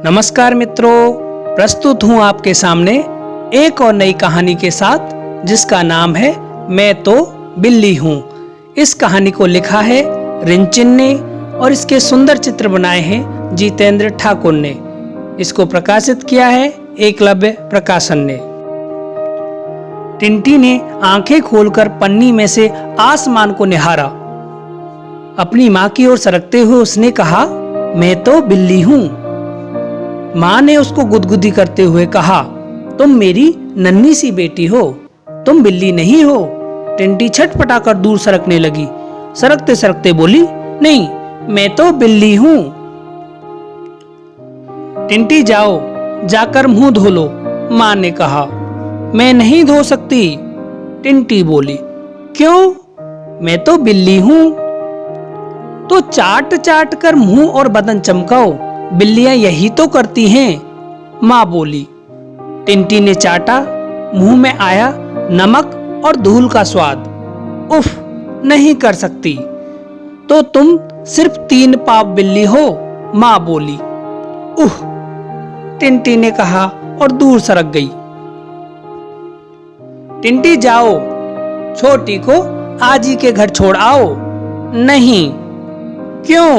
नमस्कार मित्रों, प्रस्तुत हूँ आपके सामने एक और नई कहानी के साथ जिसका नाम है मैं तो बिल्ली हूँ। इस कहानी को लिखा है रिंचिन ने और इसके सुंदर चित्र बनाए हैं जितेंद्र ठाकुर ने। इसको प्रकाशित किया है एकलव्य प्रकाशन ने। टिंटी ने आंखें खोलकर पन्नी में से आसमान को निहारा। अपनी माँ की ओर सरकते हुए उसने कहा, मैं तो बिल्ली हूँ। माँ ने उसको गुदगुदी करते हुए कहा, तुम मेरी नन्ही सी बेटी हो, तुम बिल्ली नहीं हो। टिंटी छटपटाकर दूर सरकने लगी। सरकते सरकते बोली, नहीं, मैं तो बिल्ली हूँ। टिंटी जाओ, जाकर मुंह धो लो, माँ ने कहा। मैं नहीं धो सकती, टिंटी बोली। क्यों? मैं तो बिल्ली हूँ। तो चाट चाट कर मुंह और बदन चमकाओ, बिल्लियां यही तो करती हैं, माँ बोली। टिंटी ने चाटा, मुंह में आया नमक और धूल का स्वाद। उफ, नहीं कर सकती। तो तुम सिर्फ 3 पाव बिल्ली हो, माँ बोली। उह, टिंटी ने कहा और दूर सरक गई। टिंटी जाओ, छोटी को आजी के घर छोड़ आओ। नहीं। क्यों?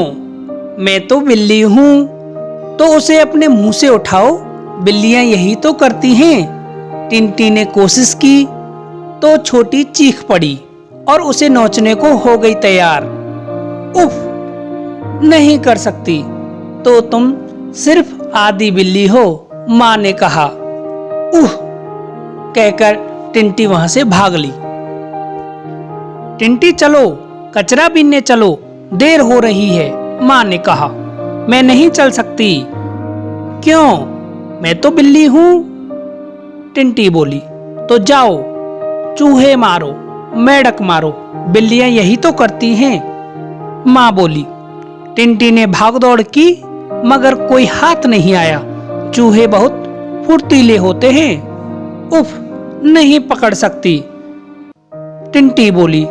मैं तो बिल्ली हूँ। तो उसे अपने मुंह से उठाओ, बिल्लियां यही तो करती हैं। टिंटी ने कोशिश की तो छोटी चीख पड़ी और उसे नोचने को हो गई तैयार। उफ, नहीं कर सकती। तो तुम सिर्फ आधी बिल्ली हो, माँ ने कहा। उह, कहकर टिंटी वहां से भाग ली। टिंटी चलो, कचरा बीनने चलो, देर हो रही है, माँ ने कहा। मैं नहीं चल सकती। क्यों? मैं तो बिल्ली हूँ, टिंटी बोली। तो जाओ, चूहे मारो, मेंढक मारो, बिल्लियां यही तो करती हैं, माँ बोली। टिंटी ने भागदौड़ की मगर कोई हाथ नहीं आया। चूहे बहुत फुर्तीले होते हैं। उफ, नहीं पकड़ सकती, टिंटी बोली।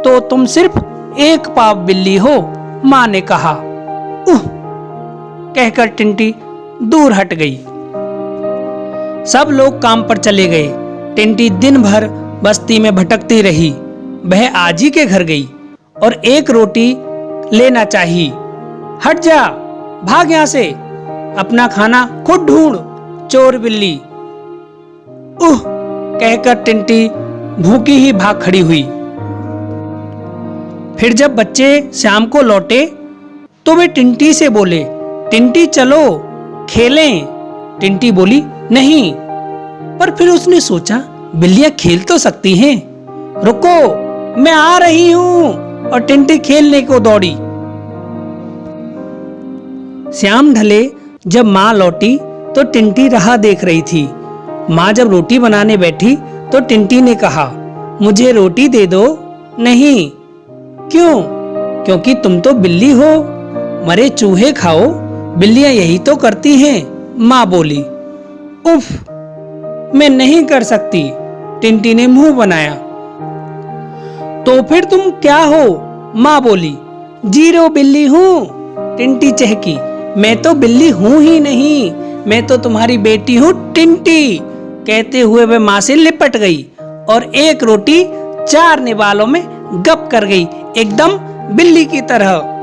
तो तुम सिर्फ 1 पाव बिल्ली हो, माँ ने कहा। उह, कहकर टिंटी दूर हट गई। सब लोग काम पर चले गए। टिंटी दिन भर बस्ती में भटकती रही। वह आजी के घर गई और 1 रोटी लेना चाहिए। हट जा, भाग यहां से, अपना खाना खुद ढूंढ, चोर बिल्ली। उह, कहकर टिंटी भूखी ही भाग खड़ी हुई। फिर जब बच्चे शाम को लौटे तो वे टिंटी से बोले, टिंटी चलो खेलें। टिंटी बोली, नहीं। पर फिर उसने सोचा, बिल्लियां खेल तो सकती हैं। रुको, मैं आ रही हूं। और टिंटी खेलने को दौड़ी। शाम ढले जब माँ लौटी तो टिंटी राह देख रही थी। माँ जब रोटी बनाने बैठी तो टिंटी ने कहा, मुझे रोटी दे दो। नहीं। क्यों? क्योंकि तुम तो बिल्ली हो, मरे चूहे खाओ, बिल्लियां यही तो करती हैं, माँ बोली। उफ, मैं नहीं कर सकती, टिंटी ने मुंह बनाया। तो फिर तुम क्या हो? माँ बोली। 0 बिल्ली हूँ, टिंटी चहकी। मैं तो बिल्ली हूँ ही नहीं, मैं तो तुम्हारी बेटी हूँ टिंटी। कहते हुए वह माँ से लिपट गई और 1 रोटी 4 निवालों में गप कर गई, एकदम बिल्ली की तरह।